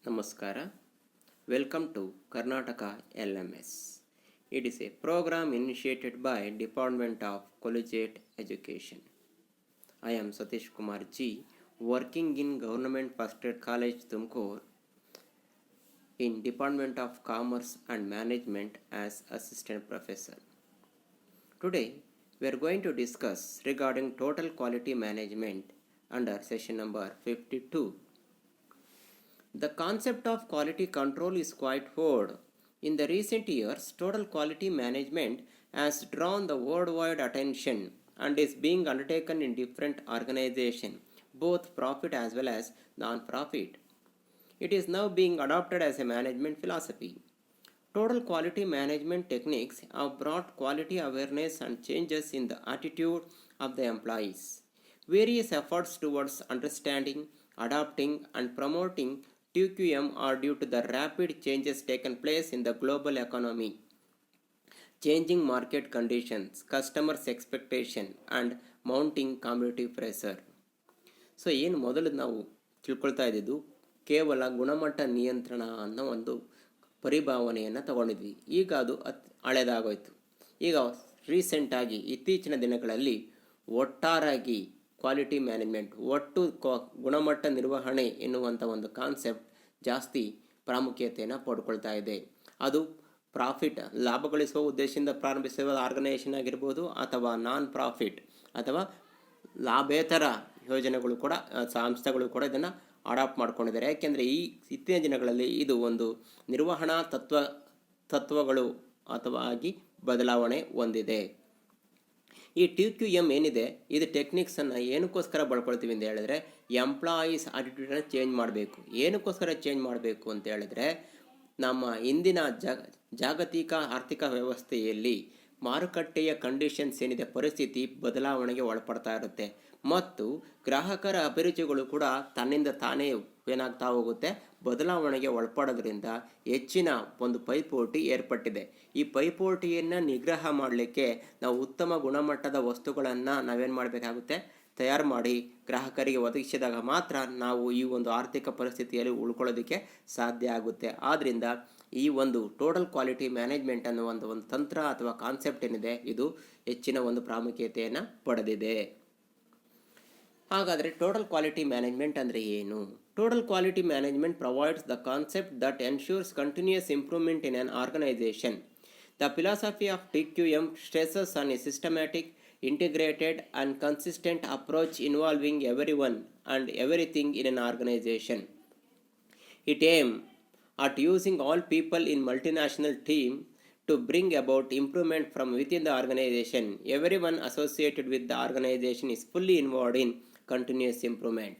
Namaskara. Welcome to Karnataka LMS. It is a program initiated by Department of Collegiate Education. I am Satish Kumar G, working in Government First Grade College, Tumkur, in Department of Commerce and Management as Assistant Professor. Today, we are going to discuss regarding Total Quality Management under session number 52. The concept of quality control is quite old. In the recent years, total quality management has drawn the worldwide attention and is being undertaken in different organizations, both profit as well as non-profit. It is now being adopted as a management philosophy. Total quality management techniques have brought quality awareness and changes in the attitude of the employees. Various efforts towards understanding, adopting, and promoting TQM are due to the rapid changes taken place in the global economy, changing market conditions, customers' expectation, and mounting competitive pressure. So ಏನು ಮೊದಲು ನಾವು ತಿಳ್ಕೊಳ್ತಾ ಇದ್ದಿದ್ದು ಕೇವಲ ಗುಣಮಟ್ಟ ನಿಯಂತ್ರಣ ಅನ್ನೋ ಒಂದು ಪರಿಭಾವನೆಯನ್ನು ತಗೊಂಡಿದ್ವಿ. ಈಗ ಅದು ಹಳೆದಾಗೋಯ್ತು. ಈಗ ರೀಸೆಂಟಾಗಿ ಇತ್ತೀಚಿನ ದಿನಗಳಲ್ಲಿ ಒಟ್ಟಾರಾಗಿ ಕ್ವಾಲಿಟಿ ಮ್ಯಾನೇಜ್ಮೆಂಟ್, ಒಟ್ಟು ಗುಣಮಟ್ಟ ನಿರ್ವಹಣೆ ಎನ್ನುವಂಥ ಒಂದು ಕಾನ್ಸೆಪ್ಟ್ ಜಾಸ್ತಿ ಪ್ರಾಮುಖ್ಯತೆಯನ್ನು ಪಡ್ಕೊಳ್ತಾ ಇದೆ. ಅದು ಪ್ರಾಫಿಟ್, ಲಾಭ ಗಳಿಸುವ ಉದ್ದೇಶದಿಂದ ಪ್ರಾರಂಭಿಸುವ ಆರ್ಗನೈಸೇಷನ್ ಆಗಿರ್ಬೋದು, ಅಥವಾ ನಾನ್ ಪ್ರಾಫಿಟ್ ಅಥವಾ ಲಾಭೇತರ ಯೋಜನೆಗಳು ಕೂಡ, ಸಂಸ್ಥೆಗಳು ಕೂಡ ಇದನ್ನು ಅಡಾಪ್ಟ್ ಮಾಡ್ಕೊಂಡಿದ್ದಾರೆ. ಯಾಕೆಂದರೆ ಈ ಇತ್ತೀಚಿನ ದಿನಗಳಲ್ಲಿ ಇದು ಒಂದು ನಿರ್ವಹಣಾ ತತ್ವಗಳು ಅಥವಾ ಆಗಿ ಬದಲಾವಣೆ ಹೊಂದಿದೆ. ಈ TQM ಏನಿದೆ, ಇದು ಟೆಕ್ನಿಕ್ಸನ್ನು ಏನಕ್ಕೋಸ್ಕರ ಬಳಕೊಳ್ತೀವಿ ಅಂತ ಹೇಳಿದ್ರೆ, ಎಂಪ್ಲಾಯೀಸ್ ಆಟಿಟ್ಯೂಡನ್ನು ಚೇಂಜ್ ಮಾಡಬೇಕು. ಏನಕ್ಕೋಸ್ಕರ ಚೇಂಜ್ ಮಾಡಬೇಕು ಅಂತ ಹೇಳಿದ್ರೆ, ನಮ್ಮ ಇಂದಿನ ಜಾಗತಿಕ ಆರ್ಥಿಕ ವ್ಯವಸ್ಥೆಯಲ್ಲಿ ಮಾರುಕಟ್ಟೆಯ ಕಂಡೀಷನ್ಸ್ ಏನಿದೆ, ಪರಿಸ್ಥಿತಿ ಬದಲಾವಣೆಗೆ ಒಳಪಡ್ತಾ ಇರುತ್ತೆ ಮತ್ತು ಗ್ರಾಹಕರ ಅಭಿರುಚಿಗಳು ಕೂಡ ತನ್ನಿಂದ ತಾನೇ ಏನಾಗ್ತಾ ಹೋಗುತ್ತೆ, ಬದಲಾವಣೆಗೆ ಒಳಪಡೋದ್ರಿಂದ ಹೆಚ್ಚಿನ ಒಂದು ಪೈಪೋಟಿ ಏರ್ಪಟ್ಟಿದೆ. ಈ ಪೈಪೋಟಿಯನ್ನು ನಿಗ್ರಹ ಮಾಡಲಿಕ್ಕೆ ನಾವು ಉತ್ತಮ ಗುಣಮಟ್ಟದ ವಸ್ತುಗಳನ್ನು ನಾವೇನು ಮಾಡಬೇಕಾಗುತ್ತೆ, ತಯಾರು ಮಾಡಿ ಗ್ರಾಹಕರಿಗೆ ಒದಗಿಸಿದಾಗ ಮಾತ್ರ ನಾವು ಈ ಒಂದು ಆರ್ಥಿಕ ಪರಿಸ್ಥಿತಿಯಲ್ಲಿ ಉಳ್ಕೊಳ್ಳೋದಕ್ಕೆ ಸಾಧ್ಯ ಆಗುತ್ತೆ. ಆದ್ದರಿಂದ ಈ ಒಂದು ಟೋಟಲ್ ಕ್ವಾಲಿಟಿ ಮ್ಯಾನೇಜ್ಮೆಂಟ್ ಅನ್ನೋ ಒಂದು ತಂತ್ರ ಅಥವಾ ಕಾನ್ಸೆಪ್ಟ್ ಏನಿದೆ, ಇದು ಹೆಚ್ಚಿನ ಒಂದು ಪ್ರಾಮುಖ್ಯತೆಯನ್ನು ಪಡೆದಿದೆ. ಹಾಗಾದರೆ ಟೋಟಲ್ ಕ್ವಾಲಿಟಿ ಮ್ಯಾನೇಜ್ಮೆಂಟ್ ಅಂದರೆ ಏನು? Total quality management provides the concept that ensures continuous improvement in an organisation. The philosophy of TQM stresses on a systematic, integrated and consistent approach involving everyone and everything in an organization. It aims at using all people in multinational team to bring about improvement from within the organization. Everyone associated with the organization is fully involved in continuous improvement,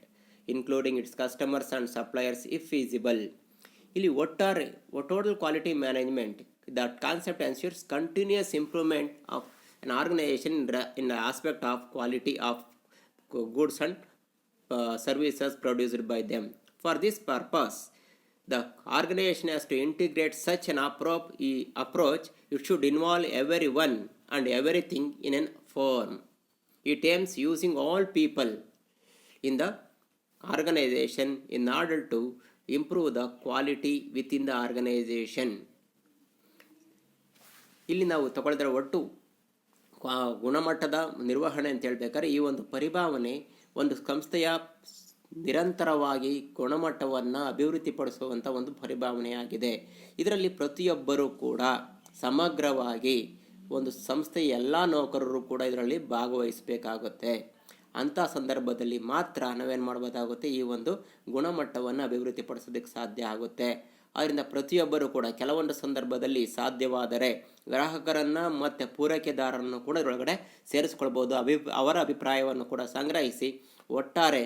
including its customers and suppliers if feasible. ಇಲ್ಲಿ ಒಟ್ಟಾರೆ total quality management, that concept ensures continuous improvement of an organization in the aspect of quality of goods and services produced by them. For this purpose, the organization has to integrate such an approach. It should involve everyone and everything in a form. It aims using all people in the organization in order to improve the quality within the organization. ಇಲ್ಲಿ ನಾವು ತಗೊಳ್ತಾರೆ ಒಟ್ಟು ಗುಣಮಟ್ಟದ ನಿರ್ವಹಣೆ ಅಂತ ಹೇಳ್ಬೇಕಾದ್ರೆ, ಈ ಒಂದು ಪರಿಭಾವನೆ ಒಂದು ಸಂಸ್ಥೆಯ ನಿರಂತರವಾಗಿ ಗುಣಮಟ್ಟವನ್ನು ಅಭಿವೃದ್ಧಿಪಡಿಸುವಂಥ ಒಂದು ಪರಿಭಾವನೆಯಾಗಿದೆ. ಇದರಲ್ಲಿ ಪ್ರತಿಯೊಬ್ಬರೂ ಕೂಡ ಸಮಗ್ರವಾಗಿ ಒಂದು ಸಂಸ್ಥೆಯ ಎಲ್ಲ ನೌಕರರು ಕೂಡ ಇದರಲ್ಲಿ ಭಾಗವಹಿಸಬೇಕಾಗುತ್ತೆ. ಅಂಥ ಸಂದರ್ಭದಲ್ಲಿ ಮಾತ್ರ ನಾವೇನು ಮಾಡಬೇಕಾಗುತ್ತೆ, ಈ ಒಂದು ಗುಣಮಟ್ಟವನ್ನು ಅಭಿವೃದ್ಧಿಪಡಿಸೋದಕ್ಕೆ ಸಾಧ್ಯ ಆಗುತ್ತೆ. ಆದ್ದರಿಂದ ಪ್ರತಿಯೊಬ್ಬರೂ ಕೂಡ ಕೆಲವೊಂದು ಸಂದರ್ಭದಲ್ಲಿ ಸಾಧ್ಯವಾದರೆ ಗ್ರಾಹಕರನ್ನು ಮತ್ತು ಪೂರೈಕೆದಾರರನ್ನು ಕೂಡ ಇದರೊಳಗಡೆ ಸೇರಿಸ್ಕೊಳ್ಬೋದು. ಅವರ ಅಭಿಪ್ರಾಯವನ್ನು ಕೂಡ ಸಂಗ್ರಹಿಸಿ ಒಟ್ಟಾರೆ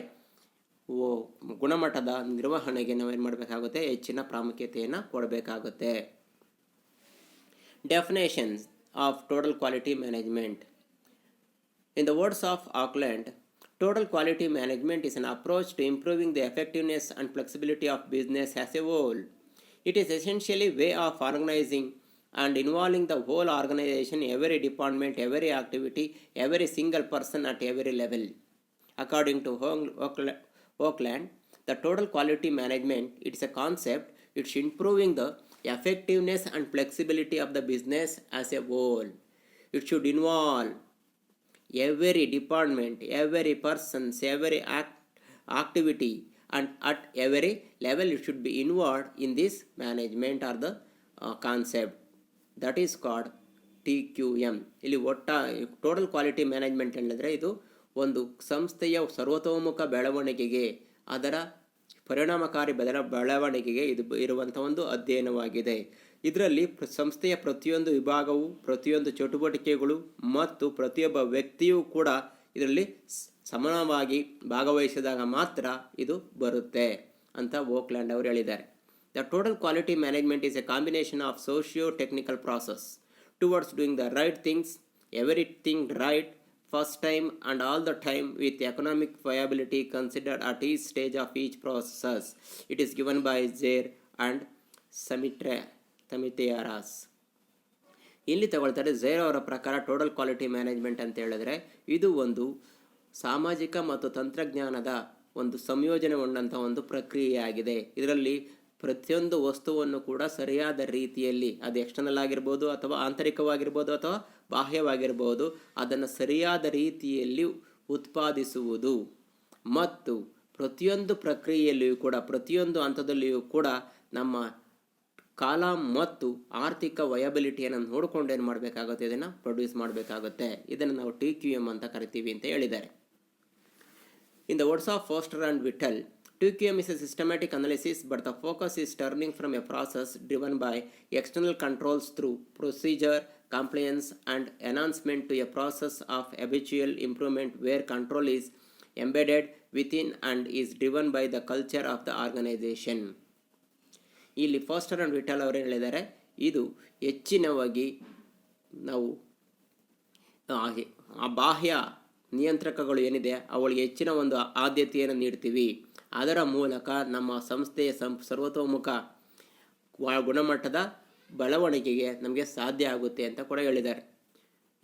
ಗುಣಮಟ್ಟದ ನಿರ್ವಹಣೆಗೆ ನಾವೇನು ಮಾಡಬೇಕಾಗುತ್ತೆ, ಹೆಚ್ಚಿನ ಪ್ರಾಮುಖ್ಯತೆಯನ್ನು ಕೊಡಬೇಕಾಗುತ್ತೆ. Definitions of total quality management. In the words of Auckland, total quality management is an approach to improving the effectiveness and flexibility of business as a whole. It is essentially a way of organizing and involving the whole organization, every department, every activity, every single person at every level. According to Auckland, The total quality management, it's a concept, it's improving the effectiveness and flexibility of the business as a whole. It should involve every department, every person, every activity, and at every level it should be involved in this management or the concept. That is called TQM. ಇಲ್ಲಿ total quality management ಹೇಳಿದ್ರೆ ಇದು ಒಂದು ಸಂಸ್ಥೆಯ ಸರ್ವತೋಮುಖ ಬೆಳವಣಿಗೆಗೆ, ಅದರ ಪರಿಣಾಮಕಾರಿ ಬೆಳವಣಿಗೆಗೆ ಇದು ಇರುವಂಥ ಒಂದು ಅಧ್ಯಯನವಾಗಿದೆ. ಇದರಲ್ಲಿ ಸಂಸ್ಥೆಯ ಪ್ರತಿಯೊಂದು ವಿಭಾಗವು, ಪ್ರತಿಯೊಂದು ಚಟುವಟಿಕೆಗಳು ಮತ್ತು ಪ್ರತಿಯೊಬ್ಬ ವ್ಯಕ್ತಿಯೂ ಕೂಡ ಇದರಲ್ಲಿ ಸಮಾನವಾಗಿ ಭಾಗವಹಿಸಿದಾಗ ಮಾತ್ರ ಇದು ಬರುತ್ತೆ ಅಂತ ಓಕ್ಲ್ಯಾಂಡ್ ಅವರು ಹೇಳಿದ್ದಾರೆ. The total quality management is a combination of socio-technical process towards doing the right things, everything right, first time and all the time, with economic viability considered at each stage of each process. It is given by Zaire and Samitiaras. ಇಲ್ಲಿ ತಗೊಳ್ತಾರೆ ಝೇರ್ ಅವರ ಪ್ರಕಾರ total quality management ಅಂತ ಹೇಳಿದ್ರೆ ಇದು ಒಂದು ಸಾಮಾಜಿಕ ಮತ್ತು ತಂತ್ರಜ್ಞಾನದ ಒಂದು ಸಂಯೋಜನೆಗೊಂಡಂಥ ಒಂದು ಪ್ರಕ್ರಿಯೆಯಾಗಿದೆ. ಇದರಲ್ಲಿ ಪ್ರತಿಯೊಂದು ವಸ್ತುವನ್ನು ಕೂಡ ಸರಿಯಾದ ರೀತಿಯಲ್ಲಿ, ಅದು ಎಕ್ಸ್ಟರ್ನಲ್ ಆಗಿರ್ಬೋದು ಅಥವಾ ಆಂತರಿಕವಾಗಿರ್ಬೋದು ಅಥವಾ ಬಾಹ್ಯವಾಗಿರ್ಬೋದು, ಅದನ್ನು ಸರಿಯಾದ ರೀತಿಯಲ್ಲಿ ಉತ್ಪಾದಿಸುವುದು ಮತ್ತು ಪ್ರತಿಯೊಂದು ಪ್ರಕ್ರಿಯೆಯಲ್ಲಿಯೂ ಕೂಡ, ಪ್ರತಿಯೊಂದು ಹಂತದಲ್ಲಿಯೂ ಕೂಡ ನಮ್ಮ ಕಾಲ ಮತ್ತು ಆರ್ಥಿಕ ವಯಬಿಲಿಟಿಯನ್ನು ನೋಡಿಕೊಂಡು ಏನು ಮಾಡಬೇಕಾಗುತ್ತೆ, ಇದನ್ನು ಪ್ರೊಡ್ಯೂಸ್ ಮಾಡಬೇಕಾಗುತ್ತೆ. ಇದನ್ನು ನಾವು TQM ಅಂತ ಕರಿತೀವಿ ಅಂತ ಹೇಳಿದ್ದಾರೆ. In the words of Foster and Whittle, TQM is a systematic analysis, but the focus is turning from a process driven by external controls through procedure, compliance, and enhancement to a process of habitual improvement where control is embedded within and is driven by the culture of the organization. ಇಲ್ಲಿ faster and Vithal ಅವರು ಹೇಳಿದ್ದಾರೆ, ಇದು ಹೆಚ್ಚಿನವಾಗಿ ನಾವು ಆ ಬಾಹ್ಯ ನಿಯಂತ್ರಕಗಳು ಏನಿದೆ ಅವುಗಳಿಗೆ ಹೆಚ್ಚಿನ ಒಂದು ಆದ್ಯತೆಯನ್ನು ನೀಡ್ತೀವಿ. ಅದರ ಮೂಲಕ ನಮ್ಮ ಸಂಸ್ಥೆಯ ಸರ್ವತೋಮುಖ ಗುಣಮಟ್ಟದ ಬೆಳವಣಿಗೆಗೆ ನಮಗೆ ಸಾಧ್ಯ ಆಗುತ್ತೆ ಅಂತ ಕೂಡ ಹೇಳಿದ್ದಾರೆ.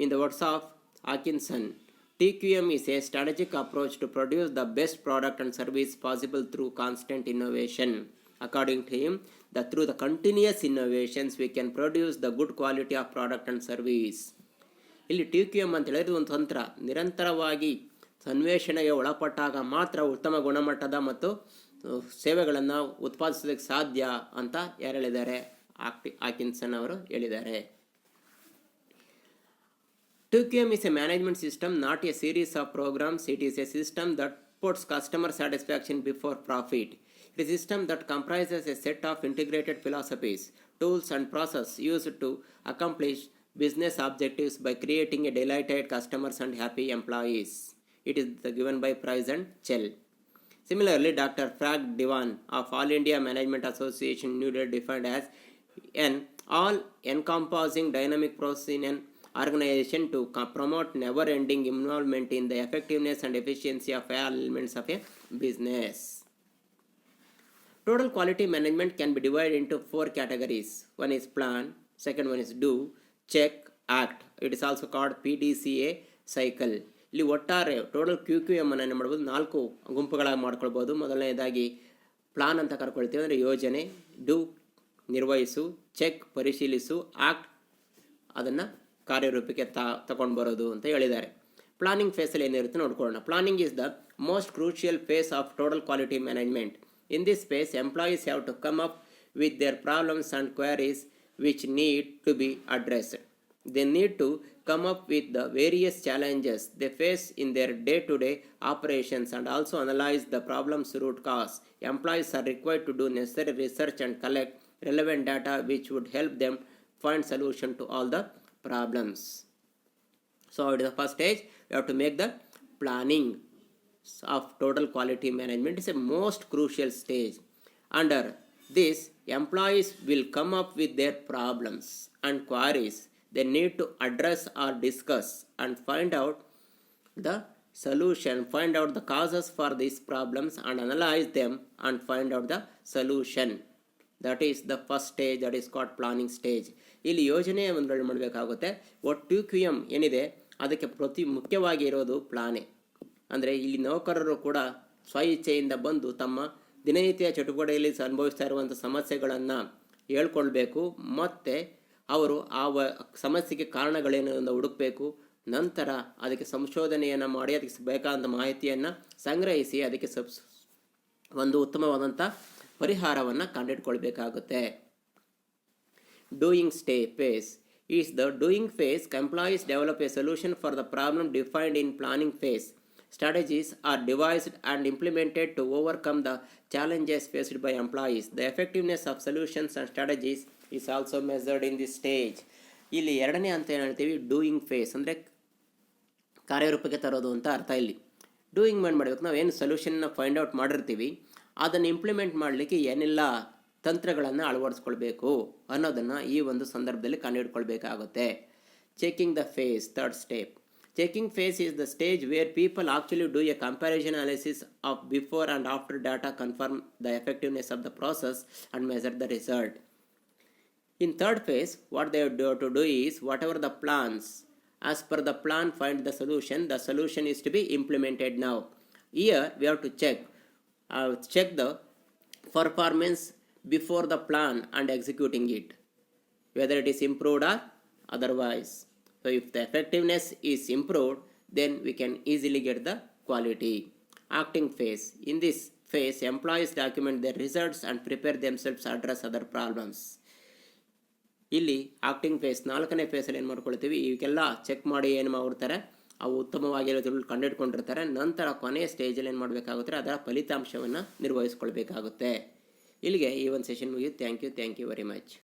In the words of Atkinson, TQM is a strategic approach to produce the best product and service possible through constant innovation. According to him, through the continuous innovations we can produce the good quality of product and service. ಇಲ್ಲಿ TQM ಅಂತ ಹೇಳಿದ್ರೆ ಒಂದು ತಂತ್ರ, ನಿರಂತರವಾಗಿ ಅನ್ವೇಷಣೆಗೆ ಒಳಪಟ್ಟಾಗ ಮಾತ್ರ ಉತ್ತಮ ಗುಣಮಟ್ಟದ ಮತ್ತು ಸೇವೆಗಳನ್ನು ಉತ್ಪಾದಿಸೋದಕ್ಕೆ ಸಾಧ್ಯ ಅಂತ ಯಾರು ಹೇಳಿದ್ದಾರೆ, ಆಕಿನ್ಸನ್ ಅವರು ಹೇಳಿದ್ದಾರೆ. TQM is a management system, not a series of programs. It is a system that puts customer satisfaction before profit. It is a system that comprises a set of integrated philosophies, tools and processes used to accomplish business objectives by creating a delighted customers and happy employees. It is given by Price and Chell. Similarly, Dr. Frank Divan of All India Management Association New Delhi defined as an all-encompassing dynamic process in an organization to promote never-ending involvement in the effectiveness and efficiency of all elements of a business. Total quality management can be divided into 4 categories. One is plan, second one is do, check, act. It is also called PDCA cycle. ಇಲ್ಲಿ ಒಟ್ಟಾರೆ total QQM ಅನ್ನು ಏನು ಮಾಡ್ಬೋದು, 4 ಗುಂಪುಗಳಾಗಿ ಮಾಡ್ಕೊಳ್ಬೋದು. ಮೊದಲನೇದಾಗಿ plan ಅಂತ ಕರ್ಕೊಳ್ತೀವಿ, ಅಂದರೆ ಯೋಜನೆ, ಡೂ ನಿರ್ವಹಿಸು, ಚೆಕ್ ಪರಿಶೀಲಿಸು, ಆಕ್ಟ್ ಅದನ್ನು ಕಾರ್ಯರೂಪಕ್ಕೆ ತಗೊಂಡು ಬರೋದು ಅಂತ ಹೇಳಿದ್ದಾರೆ. ಪ್ಲಾನಿಂಗ್ ಫೇಸಲ್ಲಿ ಏನಿರುತ್ತೆ ನೋಡ್ಕೊಳ್ಳೋಣ. Planning is the most crucial phase of total quality management. In this phase, employees have to come up with their problems and queries which need to be addressed. They need to come up with the various challenges they face in their day-to-day operations and also analyze the problem's root cause. Employees are required to do necessary research and collect relevant data which would help them find solution to all the problems. So, at the first stage, we have to make the planning of total quality management. Is a most crucial stage. Under this, employees will come up with their problems and queries they need to address or discuss and find out the solution, find out the causes for these problems and analyze them and find out the solution. That is the first stage, that is called planning stage. ಇಲ್ಲಿ ಯೋಜನೆ ಒಂದು ಮಾಡಬೇಕಾಗುತ್ತೆ. TQM ಏನಿದೆ ಅದಕ್ಕೆ ಮುಖ್ಯವಾಗಿ ಇರೋದು ಪ್ಲಾನೇ. ಅಂದರೆ ಇಲ್ಲಿ ನೌಕರರು ಕೂಡ ಸ್ವ ಇಚ್ಛೆಯಿಂದ ಬಂದು ತಮ್ಮ ದಿನನಿತ್ಯ ಚಟುವಟಿಕೆಯಲ್ಲಿ ಅನುಭವಿಸ್ತಾ ಇರುವಂಥ ಸಮಸ್ಯೆಗಳನ್ನು ಹೇಳ್ಕೊಳ್ಬೇಕು ಮತ್ತು ಅವರು ಆ ಸಮಸ್ಯೆಗೆ ಕಾರಣಗಳೇನು ಅಂತ ಹುಡುಕಬೇಕು. ನಂತರ ಅದಕ್ಕೆ ಸಂಶೋಧನೆಯನ್ನು ಮಾಡಿ ಅದಕ್ಕೆ ಬೇಕಾದಂಥ ಮಾಹಿತಿಯನ್ನು ಸಂಗ್ರಹಿಸಿ ಅದಕ್ಕೆ ಒಂದು ಉತ್ತಮವಾದಂಥ ಪರಿಹಾರವನ್ನು ಕಂಡುಹಿಡ್ಕೊಳ್ಬೇಕಾಗುತ್ತೆ. Doing phase is the doing phase. Employees develop a solution for the problem defined in planning phase. Strategies are devised and implemented to overcome the challenges faced by employees. The effectiveness of solutions and strategies is also measured in this stage. ಇಲ್ಲಿ ಎರಡನೇ ಅಂತ ಏನು ಹೇಳ್ತೀವಿ, doing face ಅಂದರೆ ಕಾರ್ಯರೂಪಕ್ಕೆ ತರೋದು ಅಂತ ಅರ್ಥ. ಇಲ್ಲಿ ಡೂಯಿಂಗ್ ಮಾಡಬೇಕು, ನಾವೇನು ಸೊಲ್ಯೂಷನ್ನ ಫೈಂಡ್ ಔಟ್ ಮಾಡಿರ್ತೀವಿ ಅದನ್ನು ಇಂಪ್ಲಿಮೆಂಟ್ ಮಾಡಲಿಕ್ಕೆ ಏನೆಲ್ಲ ತಂತ್ರಗಳನ್ನು ಅಳವಡಿಸ್ಕೊಳ್ಬೇಕು ಅನ್ನೋದನ್ನು ಈ ಒಂದು ಸಂದರ್ಭದಲ್ಲಿ ಕಂಡುಹಿಡ್ಕೊಳ್ಬೇಕಾಗುತ್ತೆ. Checking the phase, third step. Checking phase is the stage where people actually do a comparison analysis of before and after data, confirm the effectiveness of the process and measure the result. In third phase, what they have to do is whatever the plans, as per the plan find the solution is to be implemented now. Here we have to check the performance before the plan and executing it, whether it is improved or otherwise. So if the effectiveness is improved, then we can easily get the quality. Acting phase. In this phase, employees document their results and prepare themselves to address other problems. ಇಲ್ಲಿ acting face, ನಾಲ್ಕನೇ ಫೇಸಲ್ಲಿ ಏನು ಮಾಡ್ಕೊಳ್ತೀವಿ, ಇವಕ್ಕೆಲ್ಲ check ಮಾಡಿ ಏನು ಮಾಡ್ತಾರೆ, ಅವು ಉತ್ತಮವಾಗಿರೋದ್ರಲ್ಲಿ ಕಂಡುಹಿಡ್ಕೊಂಡಿರ್ತಾರೆ. ನಂತರ ಕೊನೆಯ ಸ್ಟೇಜಲ್ಲಿ ಏನು ಮಾಡಬೇಕಾಗುತ್ತೆ, ಅದರ ಫಲಿತಾಂಶವನ್ನು ನಿರ್ವಹಿಸ್ಕೊಳ್ಬೇಕಾಗುತ್ತೆ. ಇಲ್ಲಿಗೆ ಈ ಒಂದು ಸೆಷನ್ ಮುಗಿಯುತ್ತೆ. Thank you very much.